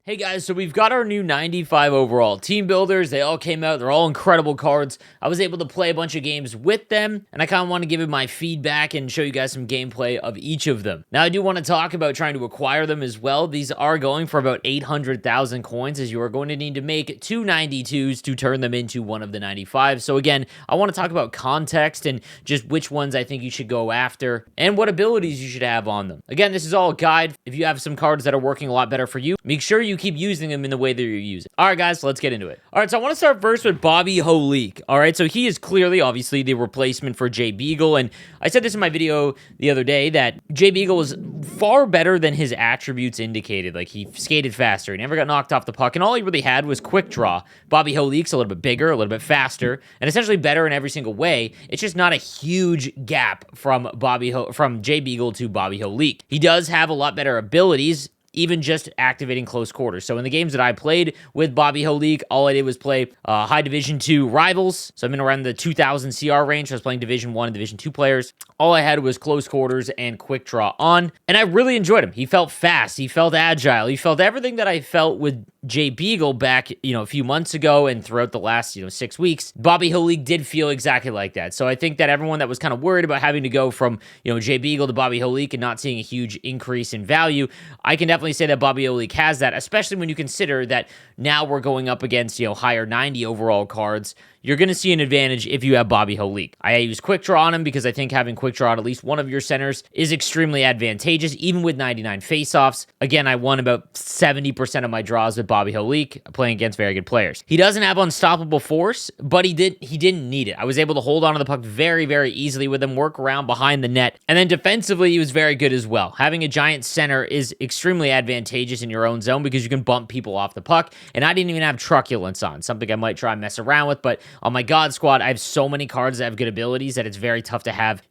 Hey guys, so we've got our new 95 overall team builders. They all came out. They're all incredible cards. I was able to play a bunch of games with them, and I kind of want to give you my feedback and show you guys some gameplay of each of them. Now, I do want to talk about trying to acquire them as well. These are going for about 800,000 coins, as you are going to need to make two 92s to turn them into one of the 95s. So again, I want to talk about context and just which ones I think you should go after and what abilities you should have on them. Again, this is all a guide. If you have some cards that are working a lot better for you, make sure you keep using them in the way that you're using. All right, guys, let's get into it. All right, so I want to start first with Bobby Holik. All right, so he is clearly, obviously, the replacement for Jay Beagle, and I said this in my video the other day that Jay Beagle was far better than his attributes indicated. Like, he skated faster, he never got knocked off the puck, and all he really had was quick draw. Bobby Holik's a little bit bigger, a little bit faster, and essentially better in every single way. It's just not a huge gap from Jay Beagle to Bobby Holik. He does have a lot better abilities, even just activating close quarters. So in the games that I played with Bobby Holik, all I did was play high Division 2 rivals. So I'm in around the 2,000 CR range. I was playing Division 1 and Division 2 players. All I had was close quarters and quick draw on, and I really enjoyed him. He felt fast. He felt agile. He felt everything that I felt with Jay Beagle back, a few months ago and throughout the last, 6 weeks. Bobby Holik did feel exactly like that. So I think that everyone that was kind of worried about having to go from, Jay Beagle to Bobby Holik and not seeing a huge increase in value, I can definitely say that Bobby Holik has that, especially when you consider that now we're going up against, higher 90 overall cards. You're going to see an advantage if you have Bobby Holik. I use quick draw on him because I think having quick draw on at least one of your centers is extremely advantageous, even with 99 faceoffs. Again, I won about 70% of my draws with Bobby Holik, playing against very good players. He doesn't have unstoppable force, but he didn't need it. I was able to hold on to the puck very, very easily with him, work around behind the net, and then defensively, he was very good as well. Having a giant center is extremely advantageous in your own zone because you can bump people off the puck, and I didn't even have truculence on, something I might try and mess around with, but on my God squad, I have so many cards that have good abilities that it's very tough to have,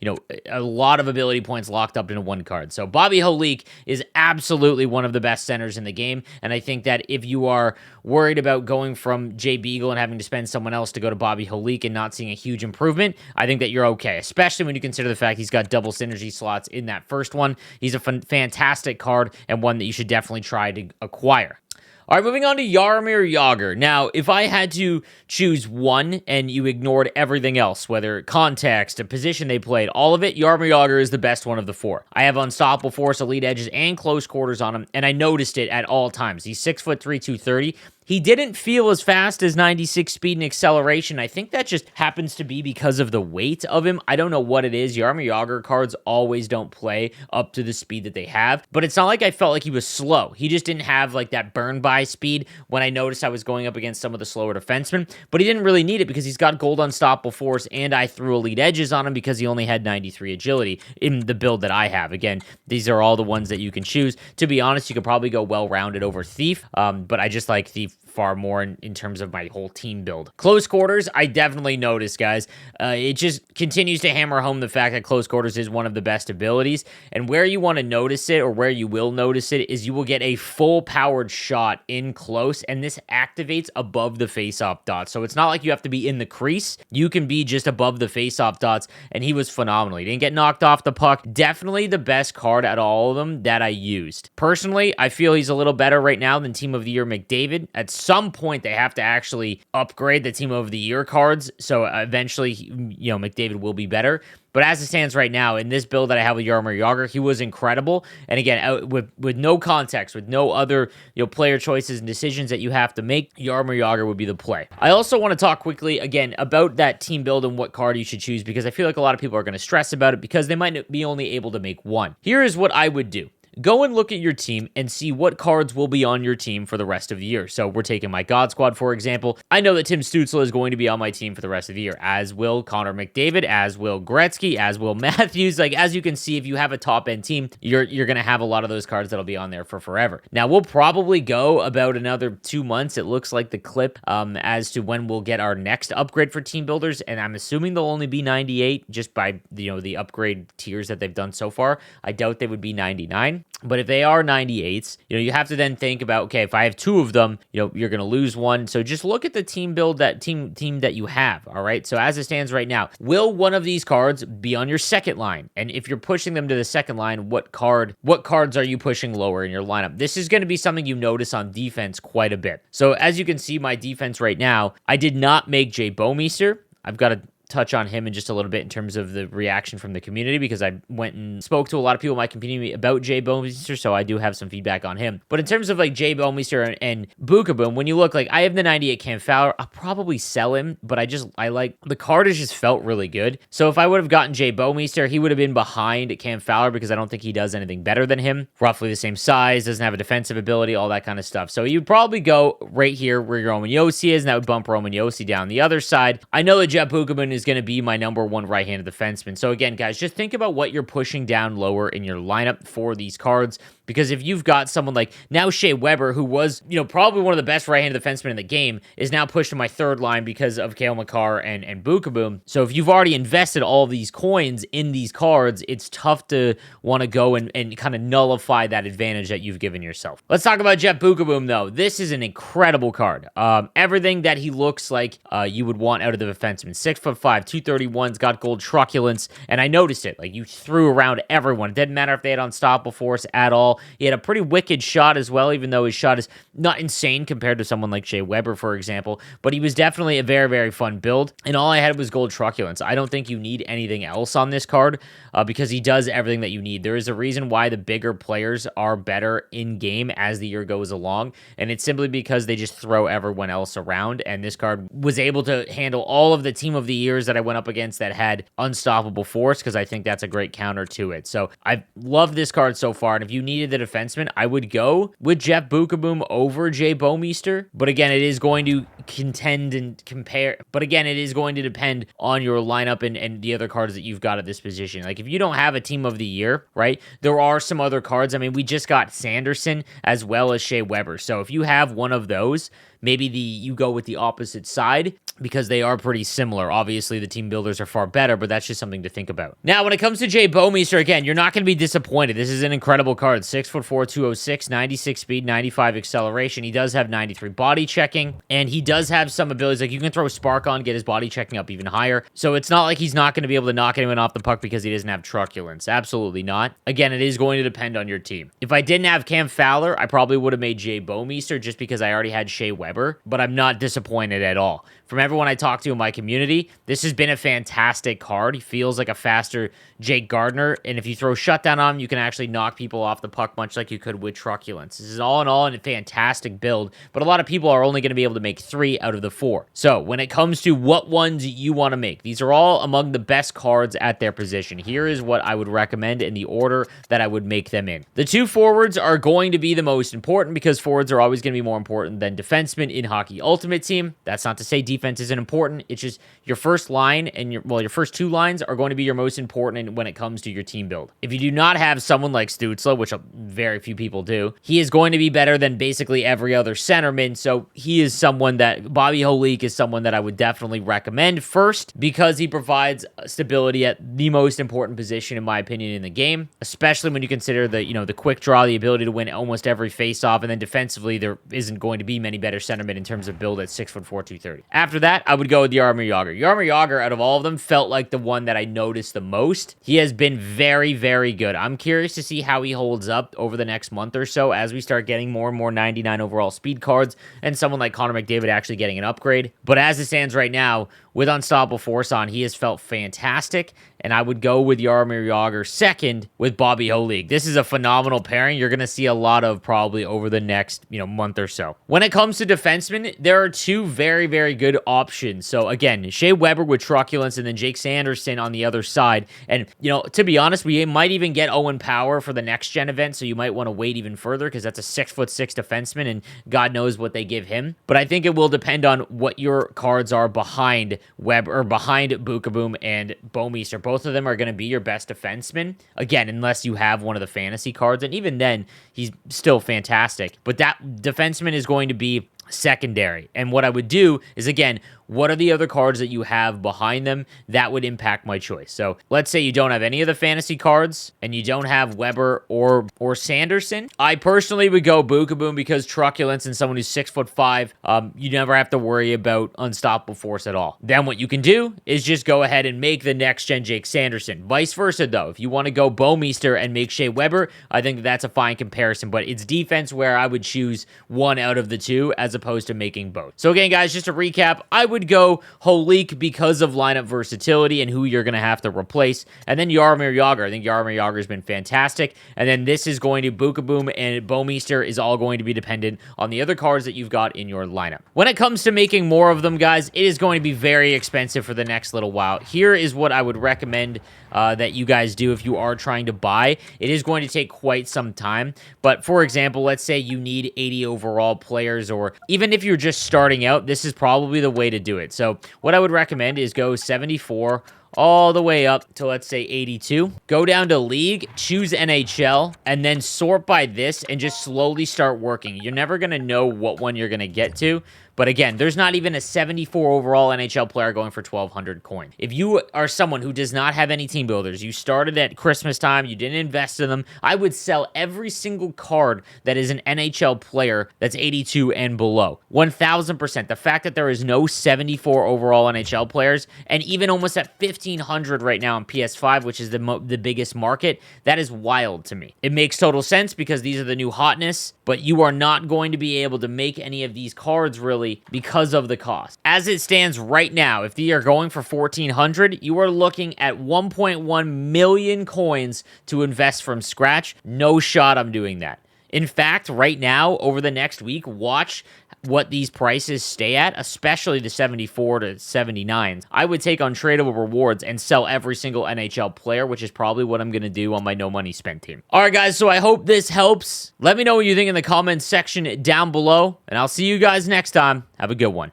a lot of ability points locked up into one card. So Bobby Holik is absolutely one of the best centers in the game, and I think that if you are worried about going from Jay Beagle and having to spend someone else to go to Bobby Holik and not seeing a huge improvement, I think that you're okay, especially when you consider the fact he's got double synergy slots in that first one. He's a fantastic card and one that you should definitely try to acquire. All right, moving on to Jaromir Jagr. Now, if I had to choose one and you ignored everything else, whether context, a position they played, all of it, Jaromir Jagr is the best one of the four. I have unstoppable force, elite edges, and close quarters on him, and I noticed it at all times. He's 6'3", 230. He didn't feel as fast as 96 speed and acceleration. I think that just happens to be because of the weight of him. I don't know what it is. Jaromir Jagr cards always don't play up to the speed that they have, but it's not like I felt like he was slow. He just didn't have like that burn by speed when I noticed I was going up against some of the slower defensemen, but he didn't really need it because he's got gold unstoppable force, and I threw elite edges on him because he only had 93 agility in the build that I have. Again, these are all the ones that you can choose. To be honest, you could probably go well-rounded over Thief, but I just like Thief far more in terms of my whole team build. Close quarters, I definitely noticed, guys. It just continues to hammer home the fact that close quarters is one of the best abilities, and where you want to notice it, or where you will notice it, is you will get a full-powered shot in close, and this activates above the face-off dots. So it's not like you have to be in the crease. You can be just above the face-off dots, and he was phenomenal. He didn't get knocked off the puck. Definitely the best card out of all of them that I used. Personally, I feel he's a little better right now than Team of the Year McDavid. At some point, they have to actually upgrade the Team of the Year cards, so eventually, McDavid will be better. But as it stands right now, in this build that I have with Jaromir Jagr, he was incredible. And again, with no context, with no other player choices and decisions that you have to make, Jaromir Jagr would be the play. I also want to talk quickly, again, about that team build and what card you should choose, because I feel like a lot of people are going to stress about it because they might be only able to make one. Here is what I would do. Go and look at your team and see what cards will be on your team for the rest of the year. So we're taking my God Squad, for example. I know that Tim Stützle is going to be on my team for the rest of the year, as will Connor McDavid, as will Gretzky, as will Matthews. Like, as you can see, if you have a top-end team, you're going to have a lot of those cards that'll be on there for forever. Now, we'll probably go about another 2 months, it looks like the clip, as to when we'll get our next upgrade for team builders, and I'm assuming they'll only be 98 just by, the upgrade tiers that they've done so far. I doubt they would be 99. anything. But if they are 98s, you have to then think about, okay, if I have two of them, you're going to lose one. So just look at the team build, that team that you have. All right. So as it stands right now, will one of these cards be on your second line? And if you're pushing them to the second line, what cards are you pushing lower in your lineup? This is going to be something you notice on defense quite a bit. So as you can see, my defense right now, I did not make Jay Bouwmeester. I've got to touch on him in just a little bit in terms of the reaction from the community, because I went and spoke to a lot of people in my community about Jay Bouwmeester, so I do have some feedback on him. But in terms of like Jay Bouwmeester and Bookaboo, when you look, like I have the 98 Cam Fowler, I'll probably sell him, but I like the card has just felt really good. So if I would have gotten Jay Bouwmeester, he would have been behind Cam Fowler because I don't think he does anything better than him. Roughly the same size, doesn't have a defensive ability, all that kind of stuff. So you'd probably go right here where your Roman Josi is, and that would bump Roman Josi down the other side. I know that Jet Bookaboo is going to be my number one right-handed defenseman. So again, guys, just think about what you're pushing down lower in your lineup for these cards. Because if you've got someone like now Shea Weber, who was, probably one of the best right-handed defensemen in the game, is now pushed to my third line because of Cale Makar and Bookaboo. So if you've already invested all these coins in these cards, it's tough to want to go and kind of nullify that advantage that you've given yourself. Let's talk about Jet Bookaboo, though. This is an incredible card. Everything that he looks like you would want out of the defenseman. 6'5", 231's got gold truculence, and I noticed it. Like, you threw around everyone. It didn't matter if they had unstoppable force at all. He had a pretty wicked shot as well, even though his shot is not insane compared to someone like Shea Weber, for example. But he was definitely a very, very fun build. And all I had was gold truculence. I don't think you need anything else on this card because he does everything that you need. There is a reason why the bigger players are better in game as the year goes along. And it's simply because they just throw everyone else around. And this card was able to handle all of the team of the years that I went up against that had unstoppable force, because I think that's a great counter to it. So I love this card so far. And if you needed the defenseman, I would go with Jeff Bookaboo over Jay Bouwmeester. But again, it is going to contend and compare. But again, it is going to depend on your lineup and the other cards that you've got at this position. Like, if you don't have a team of the year, right, there are some other cards. I mean, we just got Sanderson as well as Shea Weber. So if you have one of those, maybe you go with the opposite side, because they are pretty similar. Obviously, the team builders are far better, but that's just something to think about. Now, when it comes to Jay Bouwmeester, again, you're not going to be disappointed. This is an incredible card. 6'4", 206, 96 speed, 95 acceleration. He does have 93 body checking, and he does have some abilities. Like, you can throw Spark on, get his body checking up even higher. So it's not like he's not going to be able to knock anyone off the puck because he doesn't have truculence. Absolutely not. Again, it is going to depend on your team. If I didn't have Cam Fowler, I probably would have made Jay Bouwmeester just because I already had Shea Weber, but I'm not disappointed at all. From everyone I talked to in my community, this has been a fantastic card. He feels like a faster Jake Gardiner, and if you throw shutdown on him, you can actually knock people off the puck much like you could with truculence. This is all in all a fantastic build, but a lot of people are only going to be able to make 3 out of the 4. So when it comes to what ones you want to make, these are all among the best cards at their position. Here is what I would recommend in the order that I would make them in. The 2 forwards are going to be the most important, because forwards are always going to be more important than defensemen in Hockey Ultimate Team. That's not to say defense isn't important. It's just your first line and your first 2 lines are going to be your most important when it comes to your team build. If you do not have someone like Stützle, which very few people do, he is going to be better than basically every other centerman. So he is someone that Bobby Holik is someone that I would definitely recommend first, because he provides stability at the most important position, in my opinion, in the game, especially when you consider the quick draw, the ability to win almost every faceoff, and then defensively there isn't going to be many better centermen in terms of build at 6'4", 230. After that, I would go with Jaromir Jagr. Jaromir Jagr, out of all of them, felt like the one that I noticed the most. He has been very, very good. I'm curious to see how he holds up over the next month or so as we start getting more and more 99 overall speed cards and someone like Connor McDavid actually getting an upgrade. But as it stands right now, with Unstoppable Force on, he has felt fantastic, and I would go with Jaromir Jagr second with Bobby Holik. This is a phenomenal pairing you're going to see a lot of probably over the next month or so. When it comes to defensemen, there are 2 very, very good options. So again, Shea Weber with truculence, and then Jake Sanderson on the other side. And to be honest, we might even get Owen Power for the next gen event, so you might want to wait even further, because that's a 6'6" defenseman, and God knows what they give him. But I think it will depend on what your cards are behind behind Bookaboo and Bouwmeester. Both of them are going to be your best defensemen. Again, unless you have one of the fantasy cards, and even then, he's still fantastic. But that defenseman is going to be secondary. And what I would do is, again, what are the other cards that you have behind them that would impact my choice? So let's say you don't have any of the fantasy cards and you don't have Weber or Sanderson. I personally would go Boom because truculence and someone who's 6'5", you never have to worry about unstoppable force at all. Then what you can do is just go ahead and make the next gen Jake Sanderson. Vice versa though, if you want to go Bouwmeester and make Shea Weber, I think that's a fine comparison, but it's defense where I would choose one out of the two as opposed to making both. So again, guys, just to recap, I would go Holik because of lineup versatility and who you're going to have to replace. And then Jaromir Jagr. I think Jaromir Jagr has been fantastic. And then this is going to Boom and Bouwmeester is all going to be dependent on the other cards that you've got in your lineup. When it comes to making more of them, guys, it is going to be very expensive for the next little while. Here is what I would recommend that you guys do if you are trying to buy. It is going to take quite some time. But for example, let's say you need 80 overall players, or even if you're just starting out, this is probably the way to do it. So what I would recommend is go 74 all the way up to, let's say, 82. Go down to League, choose NHL, and then sort by this and just slowly start working. You're never going to know what one you're going to get to. But again, there's not even a 74 overall NHL player going for 1,200 coin. If you are someone who does not have any team builders, you started at Christmas time, you didn't invest in them, I would sell every single card that is an NHL player that's 82 and below. 1,000%. The fact that there is no 74 overall NHL players, and even almost at 1,500 right now on PS5, which is the biggest market, that is wild to me. It makes total sense because these are the new hotness, but you are not going to be able to make any of these cards really because of the cost. As it stands right now, if they are going for 1,400, you are looking at 1.1 million coins to invest from scratch. No shot I'm doing that. In fact, right now, over the next week, watch what these prices stay at, especially the 74 to 79s. I would take untradeable rewards and sell every single NHL player, which is probably what I'm going to do on my no money spent team. All right, guys, so I hope this helps. Let me know what you think in the comments section down below, and I'll see you guys next time. Have a good one.